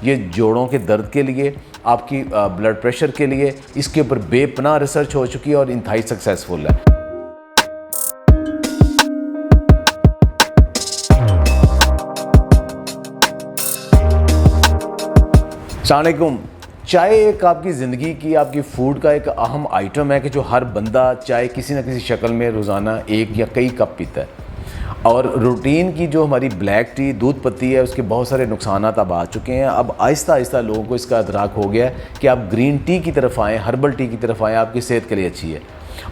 ये जोड़ों के दर्द के लिए, आपकी ब्लड प्रेशर के लिए, इसके ऊपर बेपनाह रिसर्च हो चुकी है और इंतहाई सक्सेसफुल है। अस्सलाम वालेकुम। चाय एक आपकी ज़िंदगी की, आपकी फूड का एक अहम आइटम है कि जो हर बंदा चाय किसी न किसी शक्ल में रोज़ाना एक या कई कप पीता है। और रूटीन की जो हमारी ब्लैक टी, दूध पत्ती है, उसके बहुत सारे नुकसानात अब आ चुके हैं। अब आहिस्ता आहिस्ता लोगों को इसका अदराक हो गया है कि आप ग्रीन टी की तरफ आएँ, हर्बल टी की तरफ आएँ, आपकी सेहत के लिए अच्छी है।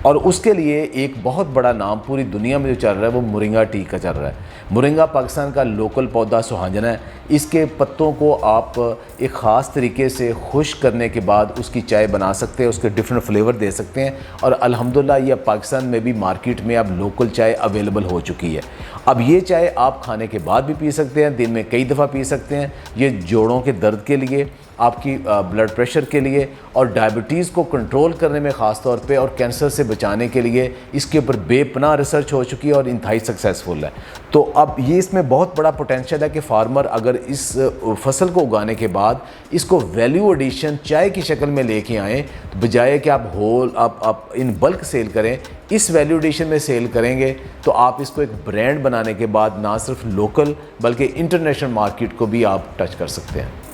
और उसके लिए एक बहुत बड़ा नाम पूरी दुनिया में जो चल रहा है वो मोरिंगा टी का चल रहा है। मोरिंगा पाकिस्तान का लोकल पौधा सुहांजना है। इसके पत्तों को आप एक ख़ास तरीके से खुश्क करने के बाद उसकी चाय बना सकते हैं, उसके डिफरेंट फ्लेवर दे सकते हैं। और अल्हम्दुलिल्लाह ये पाकिस्तान में भी मार्केट में अब लोकल चाय अवेलेबल हो चुकी है। अब ये चाय आप खाने के बाद भी पी सकते हैं, दिन में कई दफ़ा पी सकते हैं। ये जोड़ों के दर्द के लिए, आपकी ब्लड प्रेशर के लिए और डायबिटीज़ को कंट्रोल करने में ख़ास तौर पे और कैंसर से बचाने के लिए इसके ऊपर बेपनाह रिसर्च हो चुकी है और इंतहाई सक्सेसफुल है। तो अब ये इसमें बहुत बड़ा पोटेंशियल है कि फार्मर अगर इस फसल को उगाने के बाद इसको वैल्यू एडिशन चाय की शक्ल में लेके आएँ, तो बजाय कि आप होल आप इन बल्क सेल करें, इस वैल्यू एडिशन में सेल करेंगे तो आप इसको एक ब्रांड बनाने के बाद ना सिर्फ लोकल बल्कि इंटरनेशनल मार्केट को भी आप टच कर सकते हैं।